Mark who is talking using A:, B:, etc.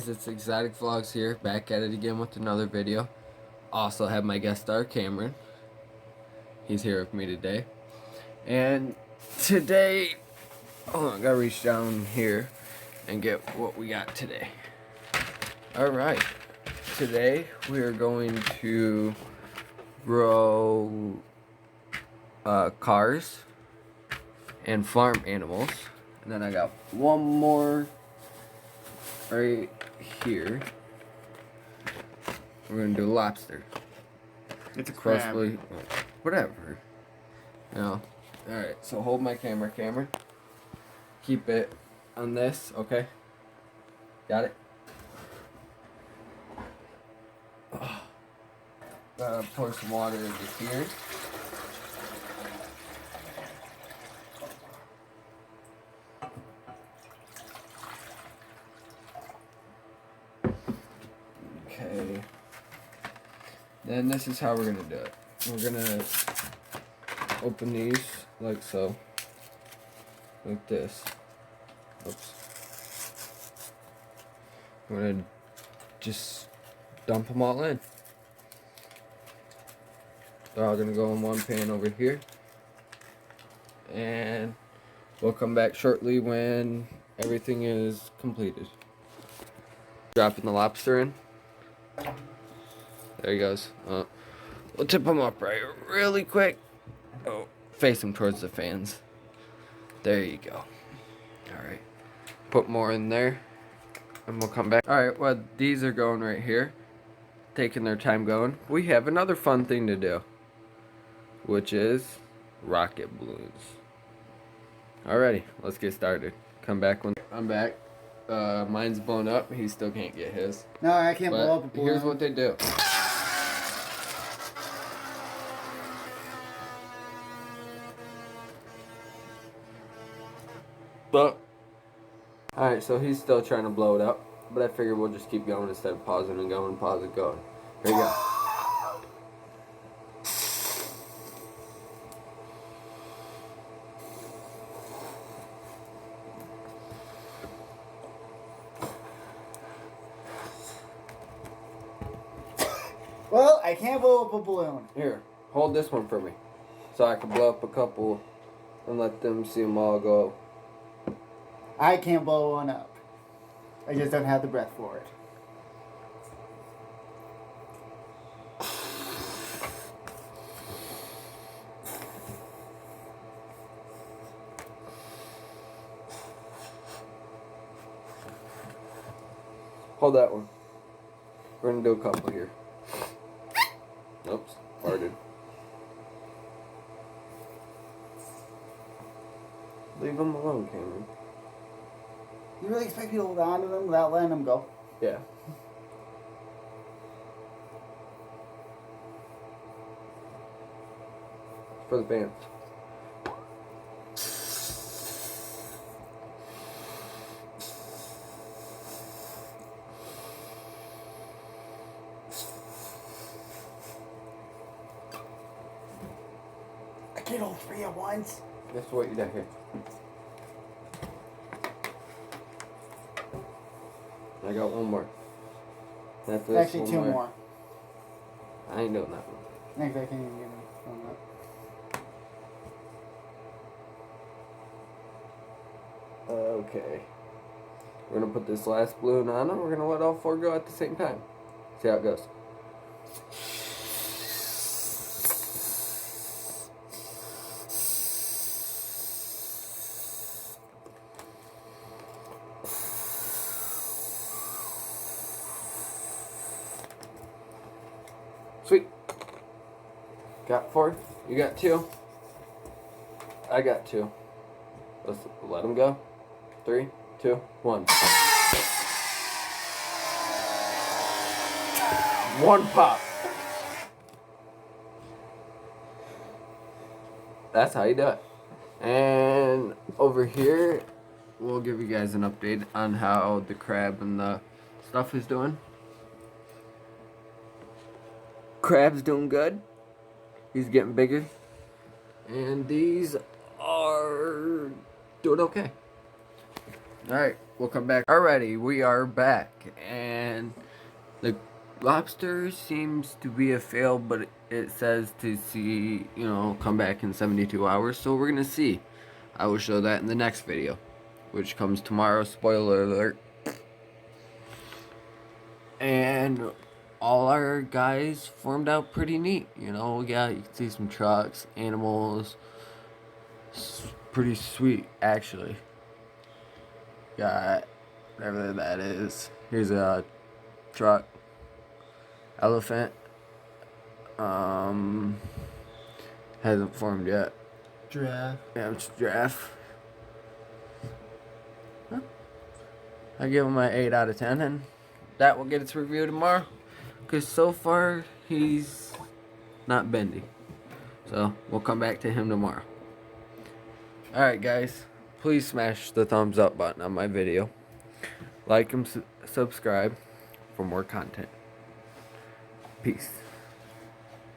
A: guys, it's Exotic Vlogs here, back at it again with another video. Also have my guest star, Cameron. He's here with me today. And today, hold on, I gotta reach down here and get what we got today. Alright, today we are going to grow cars and farm animals. And then I got one more right here. We're gonna do lobster.
B: It's a crab.
A: Possibly, whatever. You know. Alright, so hold my camera, Cameron. Keep it on this, okay? Got it? Pour some water into here. Okay. Then this is how we're gonna do it. We're gonna open these like so. Like this. Oops. We're gonna just dump them all in. They're all gonna go in one pan over here. And we'll come back shortly when everything is completed. Dropping the lobster in. There he goes. We'll tip him up right really quick. Oh, face him towards the fans. There you go. Alright. Put more in there. And we'll come back. Alright, well, these are going right here. Taking their time going. We have another fun thing to do. Which is rocket balloons. Alrighty, let's get started. Come back when I'm back. Mine's blown up. He still can't get his.
B: No, I can't blow up a balloon.
A: Here's what they do. But, alright, so he's still trying to blow it up. But I figured we'll just keep going instead of pausing and going, pause and going. Here you go.
B: Well, I can't blow up a balloon.
A: Here, hold this one for me. So I can blow up a couple and let them see them all go.
B: I can't blow one up. I just don't have the breath for it.
A: Hold that one. We're gonna do a couple here. Oops, farted. Leave them alone, Cameron.
B: You really expect me to hold on to them without letting them go?
A: Yeah. For the fans.
B: I can't hold three at once.
A: That's what you done here. I got one more. That's this.
B: Actually, two more.
A: I ain't doing that one.
B: Next, I can't even get them up.
A: Okay. We're gonna put this last balloon on and we're gonna let all four go at the same time. See how it goes. Sweet. Got 4. You got 2. I got 2. Let's let them go. 3, 2, 1. One pop. That's how you do it. And over here, we'll give you guys an update on how the crab and the stuff is doing. Crab's doing good. He's getting bigger. And these are doing okay. Alright, we'll come back. Alrighty, we are back. And the lobster seems to be a fail, but it says to see, you know, come back in 72 hours. So we're going to see. I will show that in the next video, which comes tomorrow. Spoiler alert. And all our guys formed out pretty neat. You know, yeah, you can see some trucks, animals. It's pretty sweet, actually. Got whatever that is. Here's a truck. Elephant. Hasn't formed yet.
B: Giraffe.
A: Yeah, it's giraffe. Huh? I give him an 8 out of 10, and that will get its review tomorrow. Because so far, he's not bendy. So, we'll come back to him tomorrow. Alright, guys. Please smash the thumbs up button on my video. Like and subscribe for more content. Peace.